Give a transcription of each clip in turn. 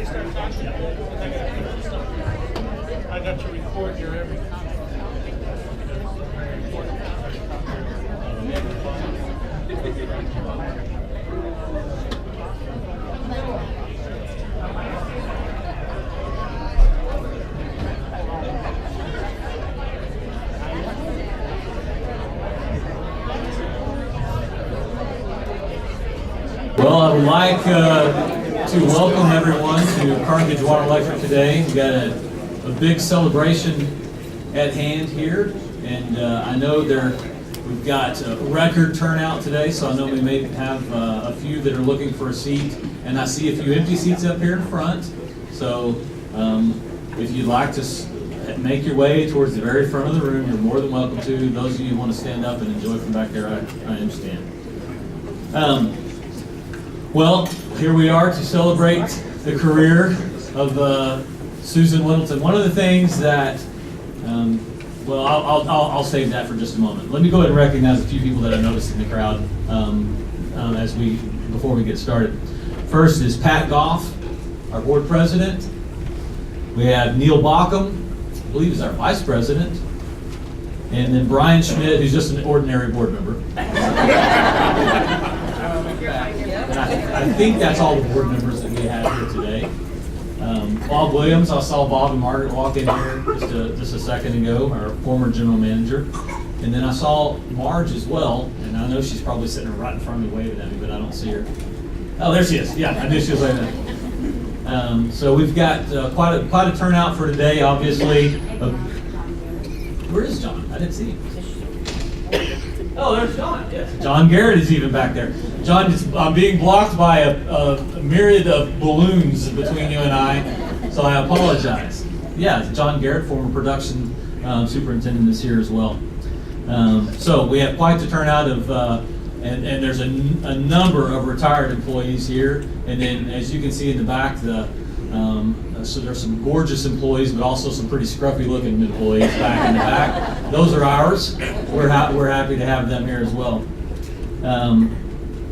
start talking? I got to record your every comment. Well, I would like to welcome everyone to Carthage Water Electric today. We've got a big celebration at hand here, and I know we've got a record turnout today, so I know we may have a few that are looking for a seat, and I see a few empty seats up here in front. So if you'd like to make your way towards the very front of the room, you're more than welcome to. Those of you who want to stand up and enjoy from back there, I understand. Well, here we are to celebrate the career of Susan Wendleton. One of the things that, well, I'll save that for just a moment. Let me go ahead and recognize a few people that I noticed in the crowd before we get started. First is Pat Goff, our board president. We have Neil Bockham, I believe is our vice president, and then Brian Schmidt, who's just an ordinary board member. I think that's all the board members that we have here today. Bob Williams, I saw Bob and Margaret walk in here just a second ago, our former general manager. And then I saw Marge as well, and I know she's probably sitting right in front of me waving at me, but I don't see her. Oh, there she is. Yeah, I knew she was waving at me. So we've got quite a turnout for today, obviously. Where is John? I didn't see him. Oh, there's John. Yes, John Garrett is even back there. John, I'm being blocked by a myriad of balloons between you and I, so I apologize. Yeah, John Garrett, former production superintendent, is here as well. So we have quite the turnout of, and there's a number of retired employees here, and then as you can see in the back, so there's some gorgeous employees, but also some pretty scruffy-looking employees back in the back. Those are ours. We're happy to have them here as well.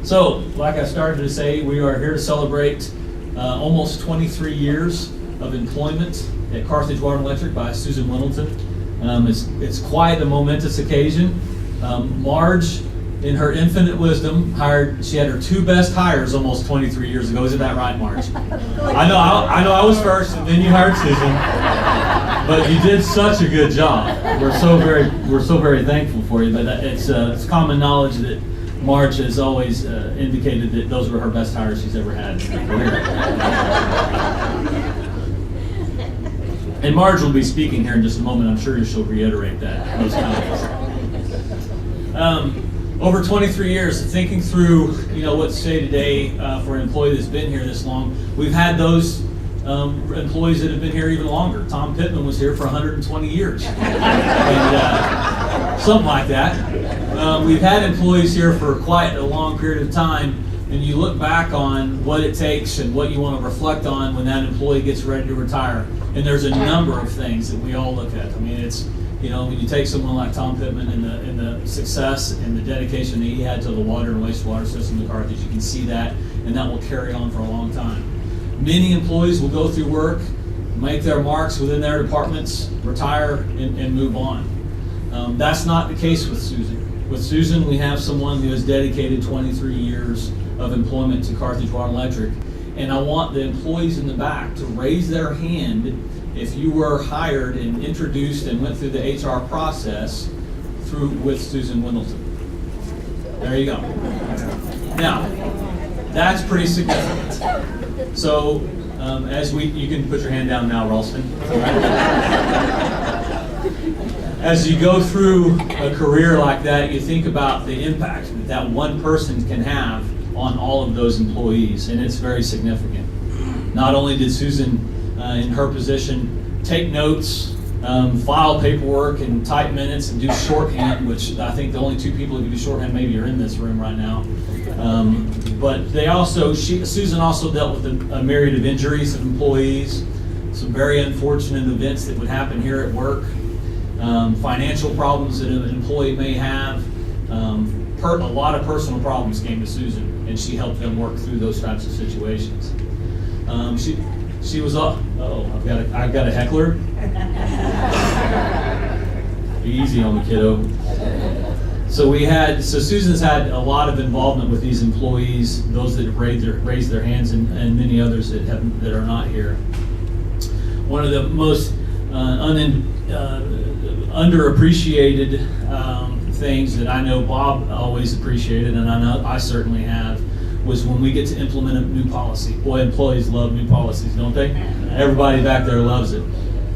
So, like I started to say, we are here to celebrate almost 23 years of employment at Carthage Water and Electric by Susan Wendleton. It's quite a momentous occasion. Marge, in her infinite wisdom, she had her two best hires almost 23 years ago. Isn't that right, Marge? I know I was first, and then you hired Susan. But you did such a good job. We're so very thankful for you. But it's common knowledge that Marge has always indicated that those were her best hires she's ever had in her career. And Marge will be speaking here in just a moment. I'm sure she'll reiterate those comments. Over 23 years, thinking through, what to say today for an employee that's been here this long. We've had those employees that have been here even longer. Tom Pittman was here for 120 years, and something like that. We've had employees here for quite a long period of time, and you look back on what it takes and what you want to reflect on when that employee gets ready to retire. And there's a number of things that we all look at. I mean, it's, when you take someone like Tom Pittman and the success and the dedication that he had to the water and wastewater system of Carthage, you can see that, and that will carry on for a long time. Many employees will go through work, make their marks within their departments, retire, and move on. That's not the case with Susan. With Susan, we have someone who has dedicated 23 years of employment to Carthage Water and Electric. And I want the employees in the back to raise their hand if you were hired and introduced and went through the HR process with Susan Wendleton. There you go. Now, that's pretty significant. So, you can put your hand down now, Ralston. As you go through a career like that, you think about the impact that one person can have on all of those employees, and it's very significant. Not only did Susan, in her position, take notes, file paperwork, and type minutes, and do shorthand, which I think the only two people who can do shorthand maybe are in this room right now. But Susan also dealt with a myriad of injuries of employees, some very unfortunate events that would happen here at work, financial problems that an employee may have. A lot of personal problems came to Susan, and she helped them work through those types of situations. she was up. Oh, I've got a heckler. Be easy on the kiddo. So Susan's had a lot of involvement with these employees, those that have raised their hands, and many others that are not here. One of the most underappreciated things that I know Bob always appreciated, and I know I certainly have, was when we get to implement a new policy. Boy, employees love new policies, don't they? Everybody back there loves it.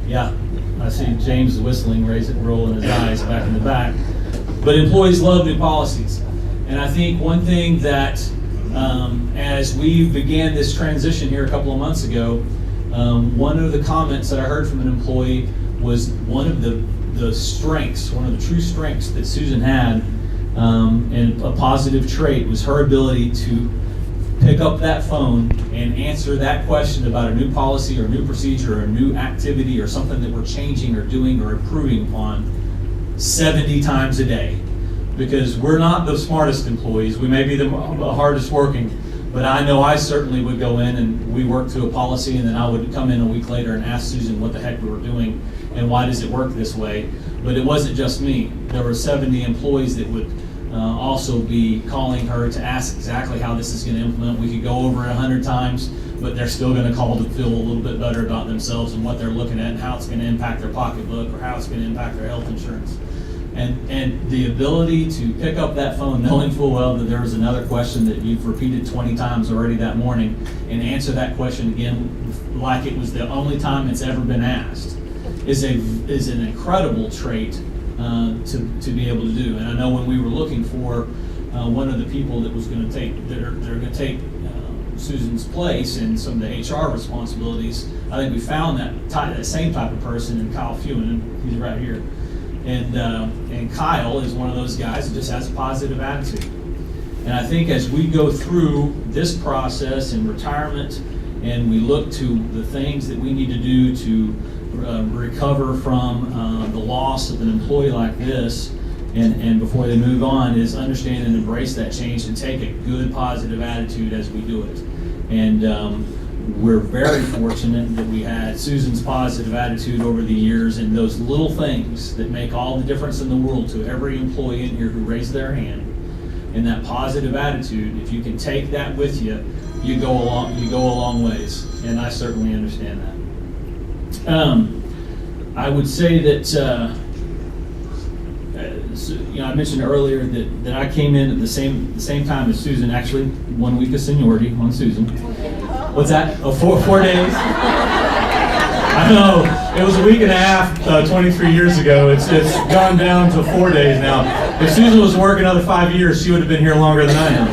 Yeah, I see James whistling, rolling his eyes back in the back. But employees love new policies. And I think one thing that, as we began this transition here a couple of months ago, one of the comments that I heard from an employee was one of the strengths, one of the true strengths that Susan had, and a positive trait, was her ability to pick up that phone and answer that question about a new policy or a new procedure or a new activity or something that we're changing or doing or improving upon 70 times a day. Because we're not the smartest employees. We may be the hardest working, but I know I certainly would go in and we work through a policy, and then I would come in a week later and ask Susan what the heck we were doing and why does it work this way. But it wasn't just me. There were 70 employees that would also be calling her to ask exactly how this is going to implement. We could go over it 100 times, but they're still going to call to feel a little bit better about themselves and what they're looking at and how it's going to impact their pocketbook or how it's going to impact their health insurance. And the ability to pick up that phone knowing full well that there was another question that you've repeated 20 times already that morning, and answer that question again like it was the only time it's ever been asked is an incredible trait to be able to do. And I know when we were looking for one of the people that was going to take Susan's place in some of the HR responsibilities, I think we found that same type of person in Kyle Fewen, and he's right here. And Kyle is one of those guys that just has a positive attitude. And I think as we go through this process in retirement, and we look to the things that we need to do to recover from the loss of an employee like this, and before they move on, is understand and embrace that change and take a good positive attitude as we do it. And we're very fortunate that we had Susan's positive attitude over the years, and those little things that make all the difference in the world to every employee in here who raised their hand. And that positive attitude, if you can take that with you, you go a long ways. And I certainly understand that. I would say that I mentioned earlier that I came in at the same time as Susan. Actually, 1 week of seniority on Susan. What's that? Oh, 4 days? I know, it was a week and a half 23 years ago. It's gone down to 4 days now. If Susan was working another 5 years, she would have been here longer than I am.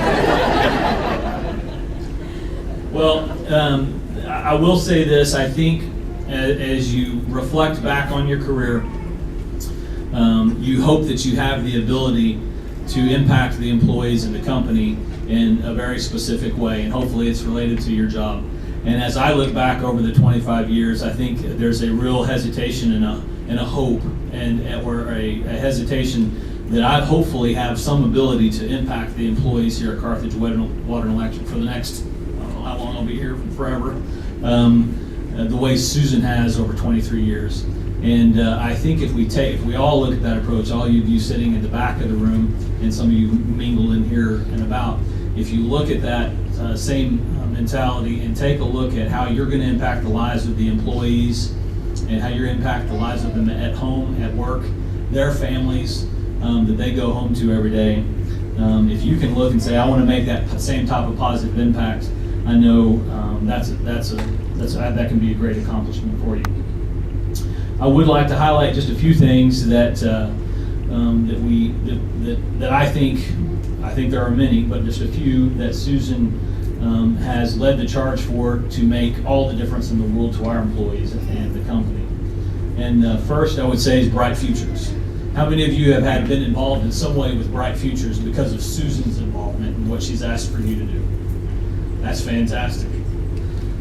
Well, I will say this. I think as you reflect back on your career, you hope that you have the ability to impact the employees in the company in a very specific way, and hopefully it's related to your job. And as I look back over the 25 years, I think there's a real hesitation and a hope, or a hesitation that I hopefully have some ability to impact the employees here at Carthage Water and Electric for the next, I don't know how long I'll be here, forever, the way Susan has over 23 years. And I think if we all look at that approach, all of you sitting in the back of the room, and some of you mingled in here and about, if you look at that same mentality and take a look at how you're going to impact the lives of the employees and how you're impact the lives of them at home, at work, their families that they go home to every day. If you can look and say, I want to make that same type of positive impact, I know that can be a great accomplishment for you. I would like to highlight just a few things that I think there are many, but just a few that Susan has led the charge for to make all the difference in the world to our employees and the company. And first, I would say, is Bright Futures. How many of you have been involved in some way with Bright Futures because of Susan's involvement and what she's asked for you to do? That's fantastic.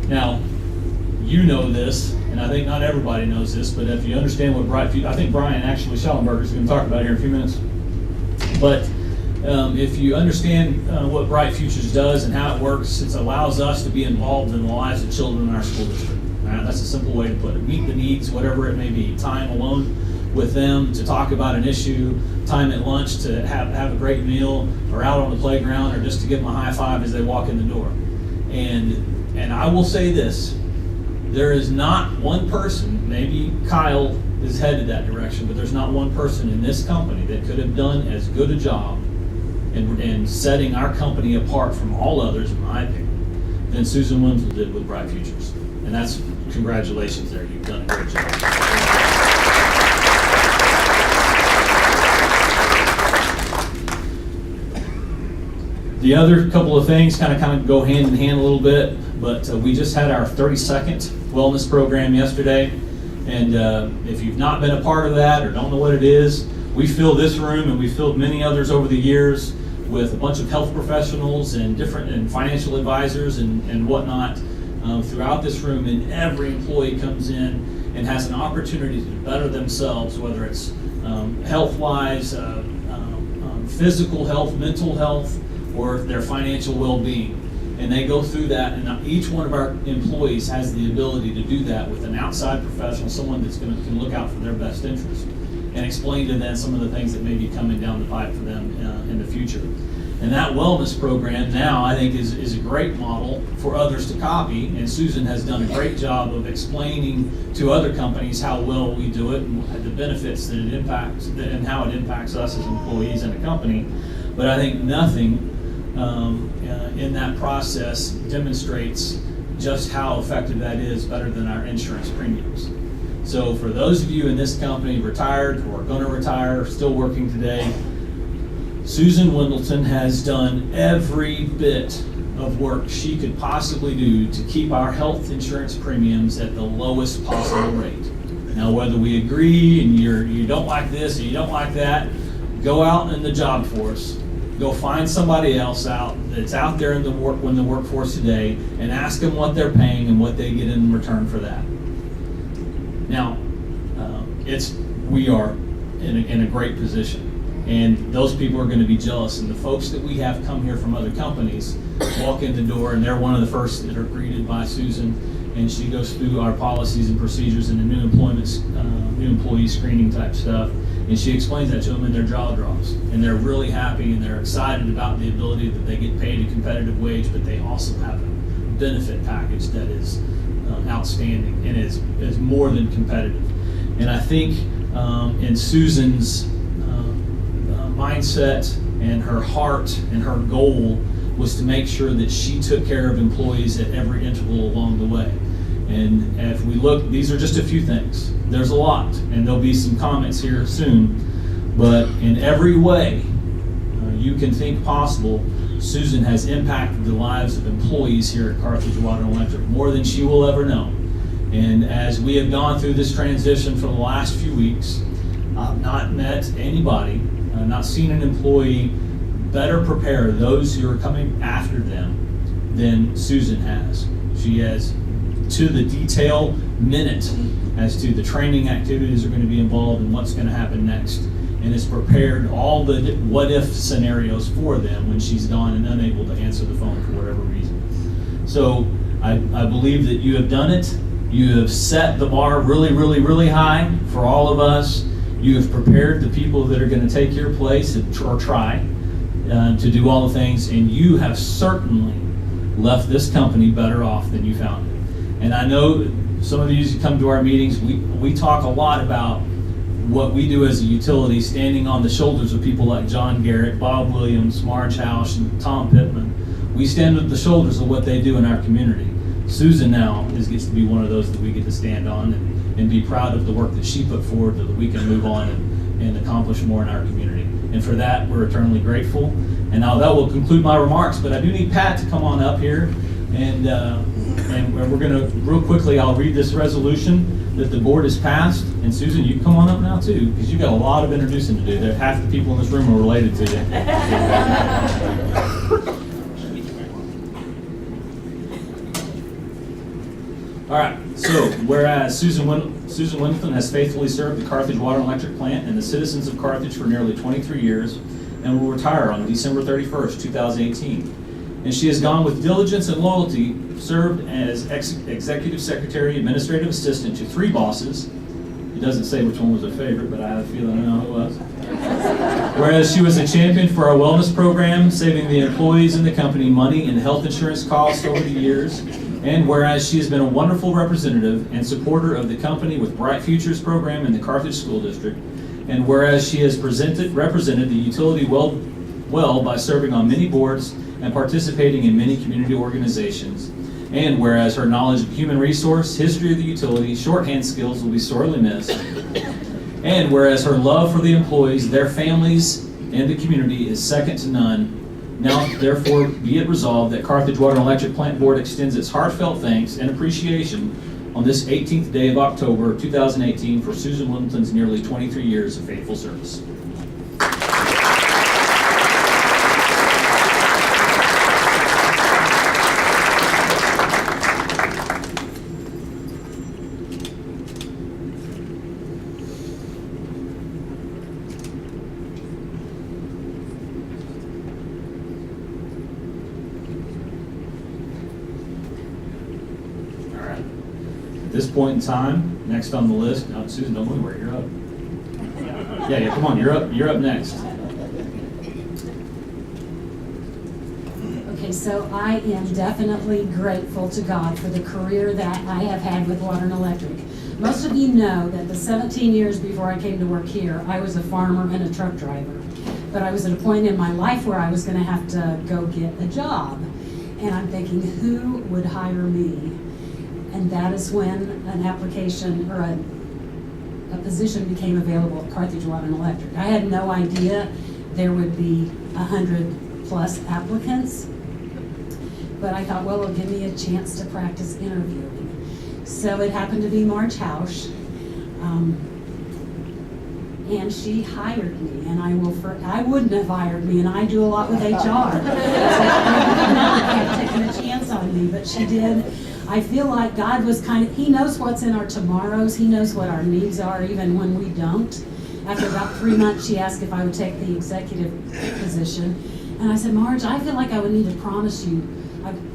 Now, you know this, and I think not everybody knows this, but if you understand what Bright Futures, I think Brian actually Schellenberger is going to talk about it here in a few minutes. But if you understand what Bright Futures does and how it works, it allows us to be involved in the lives of children in our school district. Right? That's a simple way to put it. Meet the needs, whatever it may be. Time alone with them to talk about an issue, time at lunch to have a great meal, or out on the playground, or just to give them a high five as they walk in the door. And I will say this, there is not one person, maybe Kyle is headed that direction, but there's not one person in this company that could have done as good a job in setting our company apart from all others, in my opinion, than Susan Wendleton did with Bright Futures. And that's, congratulations there, you've done a great job. The other couple of things kind of go hand in hand a little bit, but we just had our 32nd wellness program yesterday, and if you've not been a part of that or don't know what it is, we fill this room and we filled many others over the years with a bunch of health professionals and different financial advisors and whatnot throughout this room, and every employee comes in and has an opportunity to better themselves, whether it's health-wise, physical health, mental health, or their financial well-being. And they go through that, and each one of our employees has the ability to do that with an outside professional, someone that's can look out for their best interest, and explain to them some of the things that may be coming down the pipe for them in the future. And that wellness program now, I think, is a great model for others to copy, and Susan has done a great job of explaining to other companies how well we do it and the benefits that it impacts and how it impacts us as employees in a company. But I think nothing in that process demonstrates just how effective that is better than our insurance premiums. So for those of you in this company retired or going to retire, still working today, Susan Wendleton has done every bit of work she could possibly do to keep our health insurance premiums at the lowest possible rate. Now, whether we agree and you don't like this or you don't like that, go out in the job force. Go find somebody else that's out there in the workforce today, and ask them what they're paying and what they get in return for that. Now, we are in a great position, and those people are going to be jealous. And the folks that we have come here from other companies walk in the door, and they're one of the first that are greeted by Susan, and she goes through our policies and procedures and the new employee screening type stuff. And she explains that to them, and their jaw drops. And they're really happy, and they're excited about the ability that they get paid a competitive wage, but they also have a benefit package that is outstanding and is more than competitive. And I think in Susan's mindset and her heart and her goal was to make sure that she took care of employees at every interval along the way. And if we look, these are just a few things. There's a lot, and there'll be some comments here soon. But in every way you can think possible, Susan has impacted the lives of employees here at Carthage Water and Electric more than she will ever know. And as we have gone through this transition for the last few weeks, I've not met anybody, not seen an employee better prepare those who are coming after them than Susan has. She has, to the detail minute, as to the training activities that are going to be involved and what's going to happen next, and has prepared all the what-if scenarios for them when she's gone and unable to answer the phone for whatever reason. So I believe that you have done it. You have set the bar really, really, really high for all of us. You have prepared the people that are going to take your place or try to do all the things, and you have certainly left this company better off than you found it. And I know some of you come to our meetings, we talk a lot about what we do as a utility, standing on the shoulders of people like John Garrett, Bob Williams, Marge House, and Tom Pittman. We stand at the shoulders of what they do in our community. Susan now gets to be one of those that we get to stand on and be proud of the work that she put forward so that we can move on and accomplish more in our community. And for that, we're eternally grateful. And now that will conclude my remarks, but I do need Pat to come on up here. And we're going to, real quickly, I'll read this resolution that the board has passed. And Susan, you can come on up now too, because you've got a lot of introducing to do. Half the people in this room are related to you. All right, so whereas Susan Wendleton has faithfully served the Carthage Water and Electric Plant and the citizens of Carthage for nearly 23 years and will retire on December 31st, 2018. and she has gone with diligence and loyalty, served as executive secretary, administrative assistant to 3 bosses. It doesn't say which one was her favorite, but I have a feeling I know who it was. Whereas she was a champion for our wellness program, saving the employees in the company money and health insurance costs over the years. And whereas she has been a wonderful representative and supporter of the company with Bright Futures program in the Carthage School District. And whereas she has represented the utility well by serving on many boards and participating in many community organizations. And whereas her knowledge of human resource, history of the utility, shorthand skills will be sorely missed. And whereas her love for the employees, their families, and the community is second to none. Now, therefore, be it resolved that Carthage Water and Electric Plant Board extends its heartfelt thanks and appreciation on this 18th day of October 2018 for Susan Wendleton's nearly 23 years of faithful service. At this point in time, next on the list, now Susan, don't move, you're up. Yeah, come on, you're up next. Okay, so I am definitely grateful to God for the career that I have had with Water and Electric. Most of you know that the 17 years before I came to work here, I was a farmer and a truck driver. But I was at a point in my life where I was going to have to go get a job. And I'm thinking, who would hire me? And that is when an application or a position became available at Carthage Water and Electric. I had no idea there would be 100+ applicants, but I thought, well, it'll give me a chance to practice interviewing. So it happened to be Marge Hausch, and she hired me, and I wouldn't have hired me, and I do a lot with HR. So I would not have taken a chance on me, but she did. I feel like God was He knows what's in our tomorrows. He knows what our needs are, even when we don't. After about 3 months, she asked if I would take the executive position. And I said, Marge, I feel like I would need to promise you,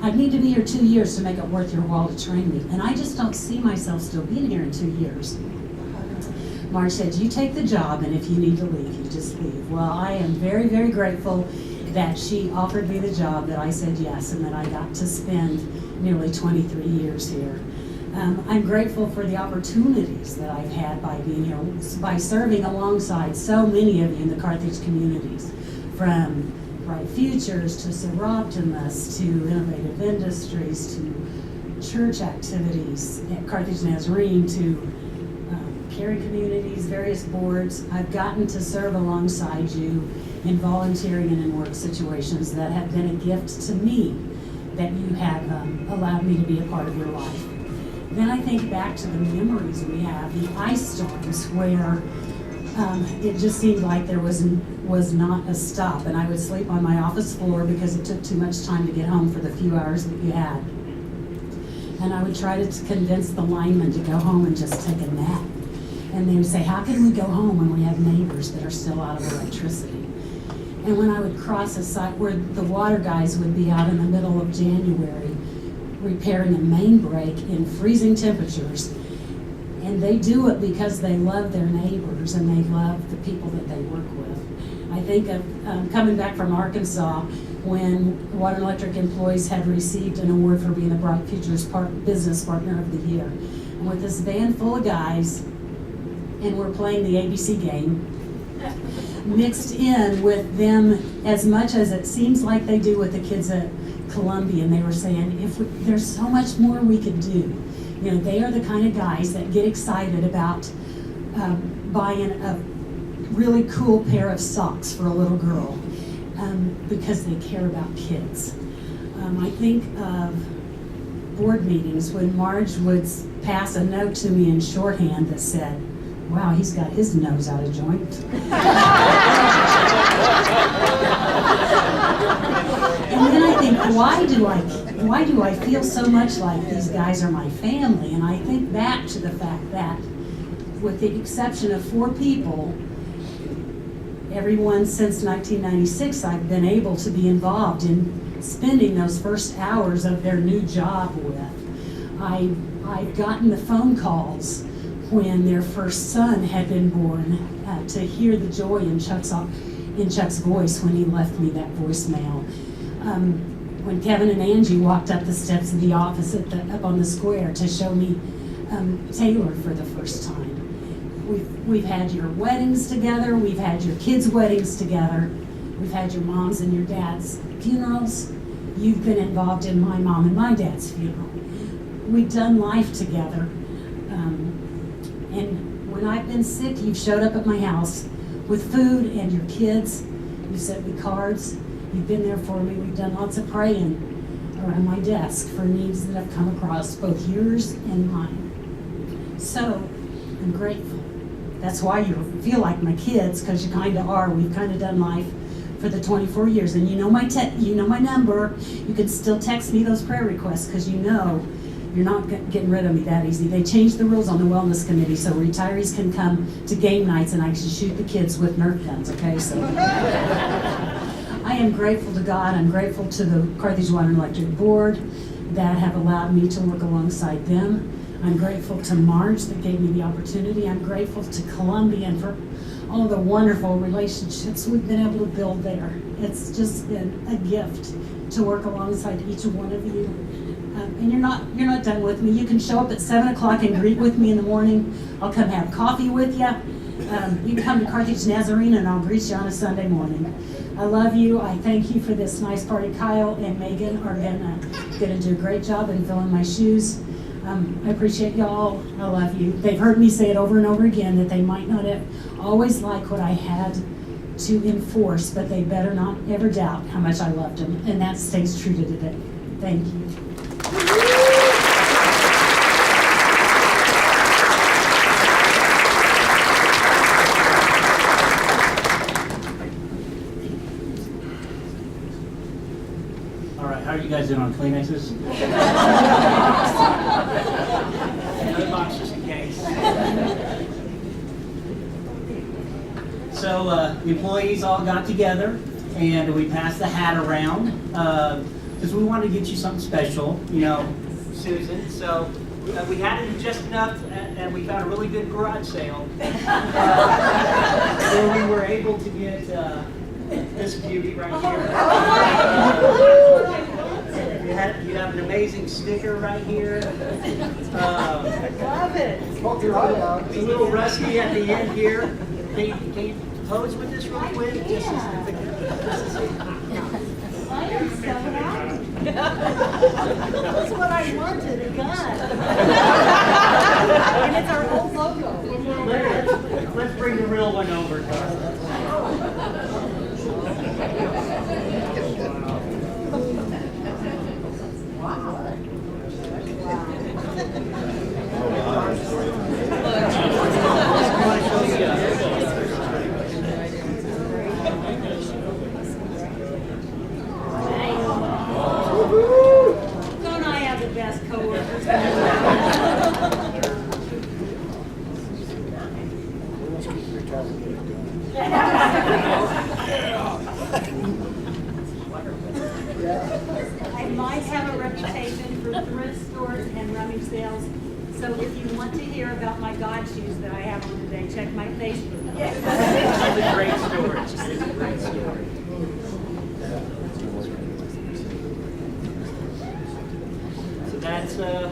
I'd need to be here 2 years to make it worth your while to train me. And I just don't see myself still being here in 2 years. Marge said, you take the job, and if you need to leave, you just leave. Well, I am very, very grateful that she offered me the job, that I said yes, and that I got to spend nearly 23 years here. I'm grateful for the opportunities that I've had by being here, by serving alongside so many of you in the Carthage communities, from Bright Futures to Seroptimus to Innovative Industries to church activities at Carthage Nazarene to Carey communities, various boards. I've gotten to serve alongside you in volunteering and in work situations that have been a gift to me, that you have allowed me to be a part of your life. Then I think back to the memories we have, the ice storms where it just seemed like there was not a stop, and I would sleep on my office floor because it took too much time to get home for the few hours that you had. And I would try to convince the linemen to go home and just take a nap. And they would say, how can we go home when we have neighbors that are still out of electricity? And when I would cross a site where the water guys would be out in the middle of January repairing a main break in freezing temperatures, and they do it because they love their neighbors and they love the people that they work with. I think of coming back from Arkansas when Water and Electric employees had received an award for being the Bright Futures Business Partner of the Year. And with this van full of guys, and we're playing the ABC game, mixed in with them as much as it seems like they do with the kids at Columbia, and they were saying, there's so much more we could do. You know, they are the kind of guys that get excited about buying a really cool pair of socks for a little girl because they care about kids. I think of board meetings when Marge would pass a note to me in shorthand that said, wow, he's got his nose out of joint. And then I think, why do I feel so much like these guys are my family? And I think back to the fact that, with the exception of 4 people, everyone since 1996, I've been able to be involved in spending those first hours of their new job with. I've gotten the phone calls when their first son had been born, to hear the joy in Chuck's voice when he left me that voicemail. When Kevin and Angie walked up the steps of the office up on the square to show me Taylor for the first time. We've had your weddings together, we've had your kids' weddings together, we've had your mom's and your dad's funerals. You've been involved in my mom and my dad's funeral. We've done life together. And when I've been sick, you've showed up at my house with food and your kids. You've sent me cards. You've been there for me. We've done lots of praying around my desk for needs that have come across, both yours and mine. So I'm grateful. That's why you feel like my kids, because you kind of are. We've kind of done life for the 24 years, and you know my number. You can still text me those prayer requests, because you know you're not getting rid of me that easy. They changed the rules on the wellness committee so retirees can come to game nights and I can shoot the kids with Nerf guns, okay? So I am grateful to God. I'm grateful to the Carthage Water and Electric Board that have allowed me to work alongside them. I'm grateful to Marge that gave me the opportunity. I'm grateful to Columbia and for all the wonderful relationships we've been able to build there. It's just been a gift to work alongside each one of you. And you're not done with me. You can show up at 7 o'clock and greet with me in the morning. I'll come have coffee with you. You can come to Carthage Nazarene and I'll greet you on a Sunday morning. I love you. I thank you for this nice party. Kyle and Megan are gonna do a great job in filling my shoes. I appreciate y'all. I love you. They've heard me say it over and over again that they might not have always like what I had to enforce, but they better not ever doubt how much I loved them, and that stays true to today. Thank you. All right, how are you guys doing on Kleenexes? Another box just in case. So the employees all got together and we passed the hat around because we wanted to get you something special, you know, Susan. So we had it just enough, and we found a really good garage sale where we were able to get this beauty right here. You have an amazing sticker right here. Love it. It's a little rusty at the end here. Can you pose with this real quick? I am so happy. That's what I wanted and got. And it's our old logo. Let's bring the real one over, Carl. Don't I have the best coworkers? I might have a reputation for thrift stores and rummage sales, so if you want to hear about my God shoes that I have on today, check my Facebook. It's a great story. It's a great story. So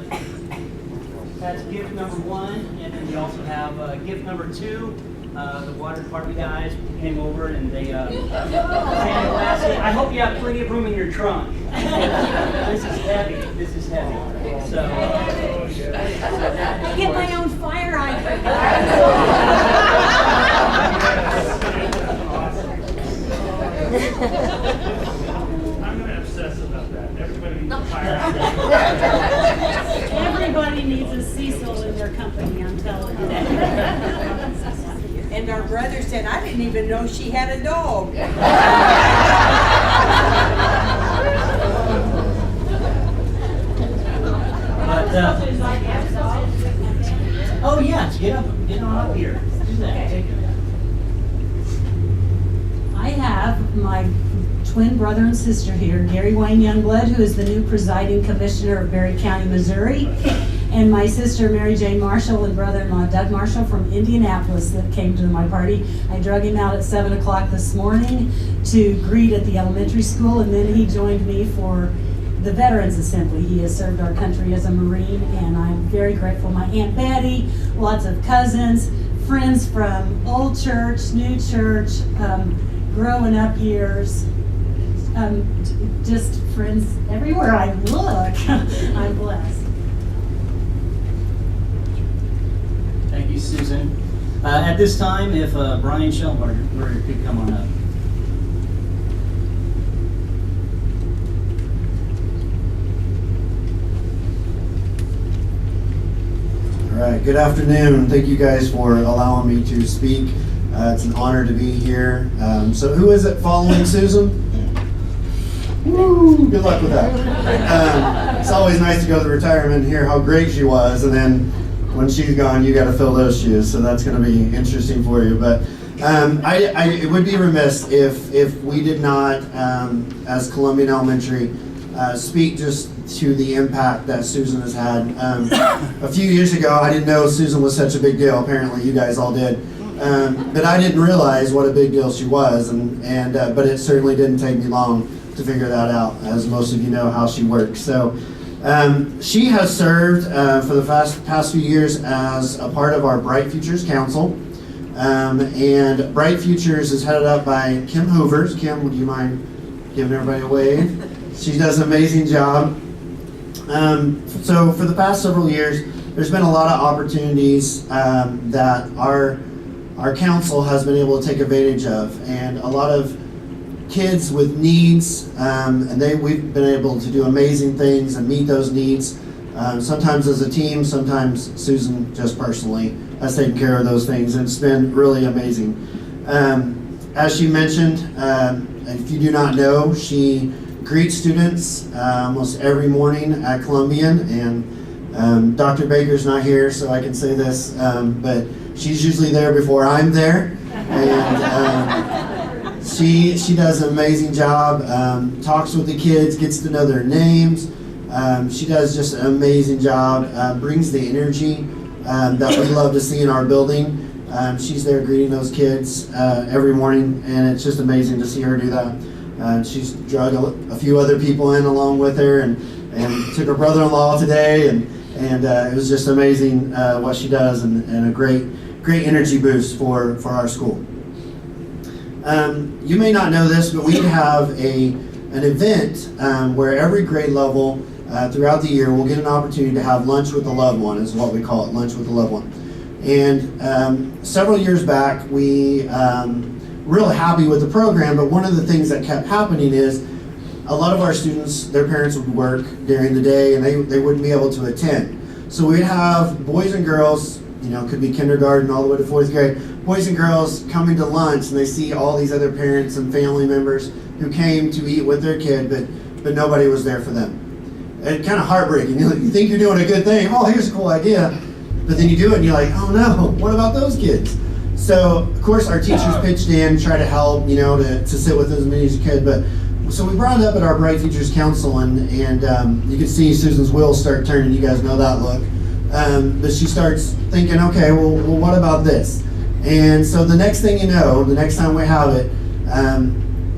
that's gift number one, and then we also have gift number two. The water department guys came over and they sandblasted. I hope you have plenty of room in your trunk. This is heavy. This is heavy. So Get my own fire hydrant. I'm gonna obsess about that. Everybody needs a fire. Everybody needs a Cecil in their company, I'm telling you. And our brother said, I didn't even know she had a dog. oh yeah, get on up here. Do that. Take it. I have my twin brother and sister here, Gary Wayne Youngblood, who is the new presiding commissioner of Berry County, Missouri, and my sister Mary Jane Marshall and brother-in-law Doug Marshall from Indianapolis that came to my party. I drug him out at 7 o'clock this morning to greet at the elementary school, and then he joined me for the Veterans Assembly. He has served our country as a Marine, and I'm very grateful. My Aunt Betty, lots of cousins, friends from old church, new church, growing up years, just friends everywhere I look. I'm blessed. Thank you, Susan. At this time, if Brian Schellenberger could come on up. All right, good afternoon. Thank you guys for allowing me to speak. It's an honor to be here. So who is it following Susan? Woo, good luck with that. It's always nice to go to the retirement and hear how great she was, and then when she's gone, you got to fill those shoes. So that's going to be interesting for you. But it would be remiss if we did not, as Columbian Elementary, speak just to the impact that Susan has had. A few years ago, I didn't know Susan was such a big deal. Apparently, you guys all did. But I didn't realize what a big deal she was, but it certainly didn't take me long to figure that out, as most of you know how she works. So she has served for the past few years as a part of our Bright Futures Council. And Bright Futures is headed up by Kim Hoovers. Kim, would you mind giving everybody a wave? She does an amazing job. So for the past several years, there's been a lot of opportunities that our council has been able to take advantage of, and a lot of kids with needs, and we've been able to do amazing things and meet those needs. Sometimes as a team, sometimes Susan just personally has taken care of those things, and it's been really amazing. As she mentioned, if you do not know, she greets students almost every morning at Columbian, and Dr. Baker's not here, so I can say this, but she's usually there before I'm there, and she does an amazing job, talks with the kids, gets to know their names. She does just an amazing job, brings the energy that we love to see in our building. She's there greeting those kids every morning, and it's just amazing to see her do that. She's drug a few other people in along with her, and took her brother-in-law today, and it was just amazing what she does, and a great energy boost for our school. You may not know this, but we have an event where every grade level throughout the year will get an opportunity to have lunch with a loved one, is what we call it, lunch with a loved one. And several years back, we real happy with the program, but one of the things that kept happening is a lot of our students, their parents would work during the day, and they wouldn't be able to attend. So we'd have boys and girls, it could be kindergarten all the way to 4th grade, boys and girls coming to lunch, and they see all these other parents and family members who came to eat with their kid, but nobody was there for them. And kind of heartbreaking. You think you're doing a good thing. Oh, here's a cool idea. But then you do it, and you're like, oh no, what about those kids? So, of course, our teachers pitched in, try to help, to sit with as many as you could. But so we brought it up at our Bright Futures Council, and you can see Susan's wheels start turning. You guys know that look. But she starts thinking, okay, well, what about this? And so the next thing you know, the next time we have it,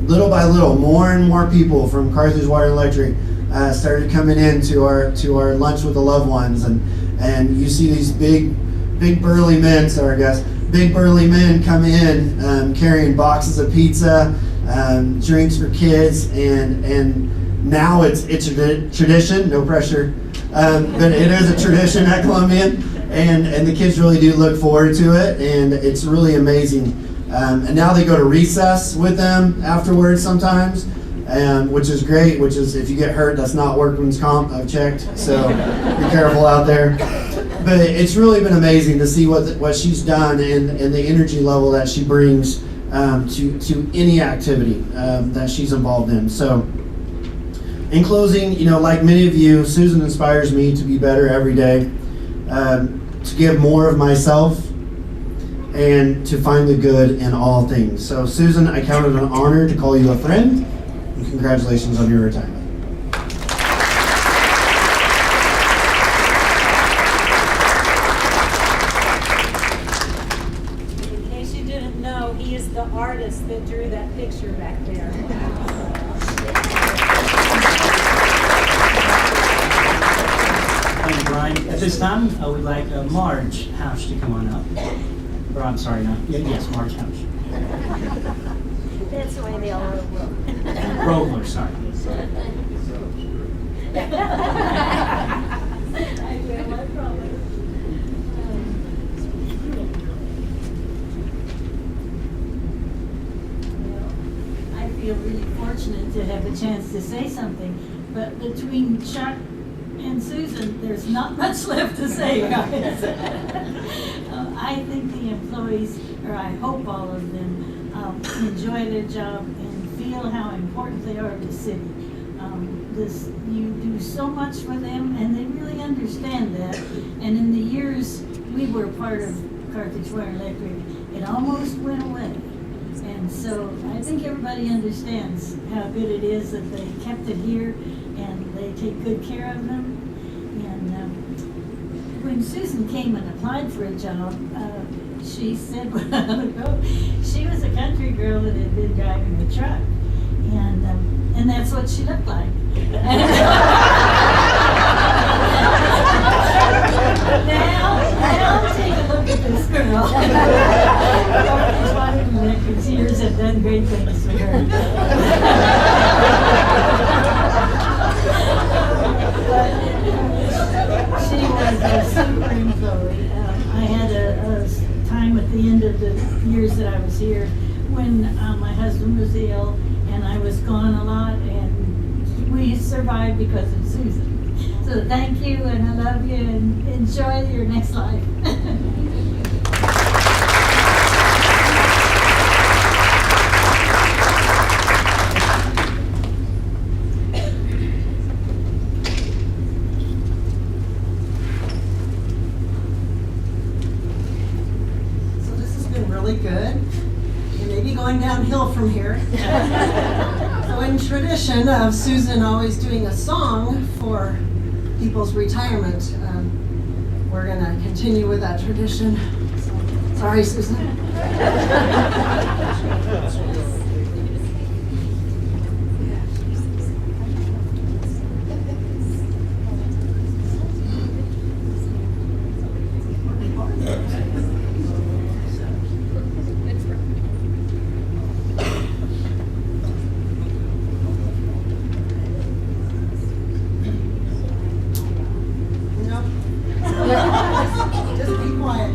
little by little, more and more people from Carthage Water and Electric started coming in to our lunch with the loved ones, and you see these big burly men, big burly men come in carrying boxes of pizza, drinks for kids, and now it's a tradition, no pressure, but it is a tradition at Columbian, and the kids really do look forward to it, and it's really amazing. And now they go to recess with them afterwards sometimes, which is great, which is, if you get hurt, that's not workman's comp, I've checked, so be careful out there. But it's really been amazing to see what she's done, and the energy level that she brings to any activity that she's involved in. So in closing, like many of you, Susan inspires me to be better every day, to give more of myself, and to find the good in all things. So Susan, I count it an honor to call you a friend, and congratulations on your retirement. In case you didn't know, he is the artist that drew that picture back there. Thank you, Brian. At this time, we'd like Marge House to come on up. Or I'm sorry, not, yes, Marge House. That's the way they all look. Rogler, sorry. I will, I promise. I feel really fortunate to have a chance to say something, but between Chuck and Susan, there's not much left to say, guys. I think the employees, or I hope all of them, enjoy their job and feel how important they are to the city. You do so much for them, and they really understand that. And in the years we were part of Carthage Water Electric, it almost went away. And so I think everybody understands how good it is that they kept it here and they take good care of them. And when Susan came and applied for a job, she said a while ago, she was a country girl that had been driving a truck. And that's what she looked like. Now take a look at this girl. These years have done great things for her. She was a super employee. I had a time at the end of the years that I was here when my husband was ill and I was gone a lot, and we survived because of Susan. So thank you, and I love you, and enjoy your next life. So this has been really good. It may be going downhill from here. So in tradition of Susan always doing a song for people's retirement, we're going to continue with that tradition. So, sorry, Susan. Just be quiet.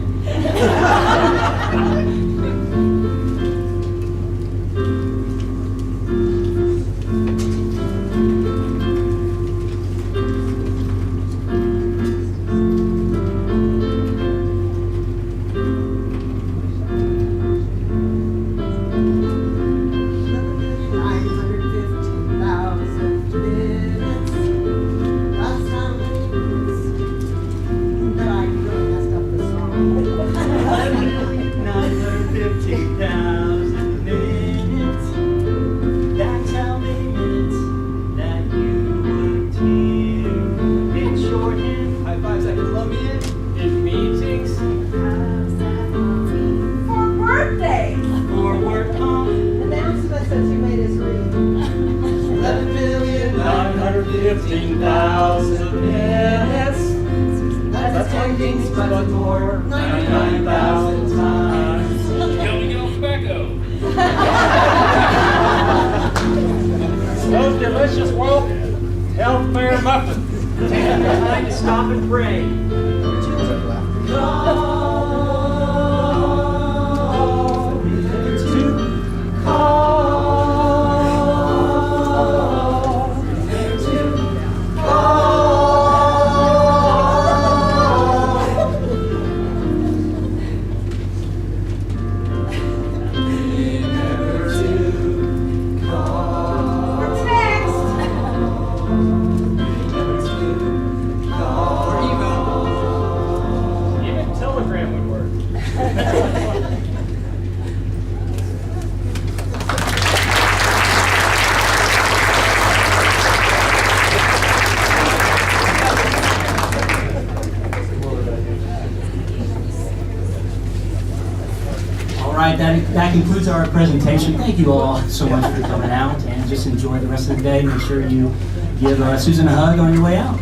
but for 99,000 times. Counting out tobacco. Those delicious Wolf Health Fair muffins. Take the time to stop and pray. Even right, that concludes our presentation. Thank you all so much for coming out, and just enjoy the rest of the day. Make sure you give Susan a hug on your way out.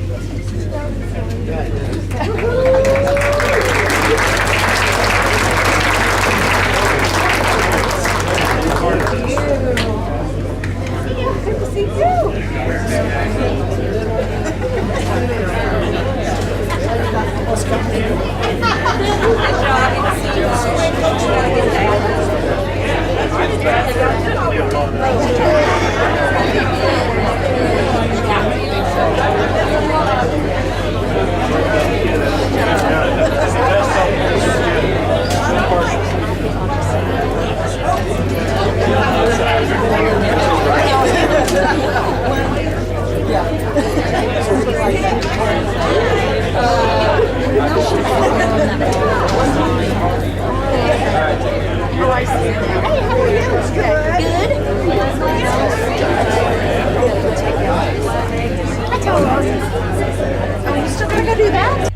Are you still gonna go do that?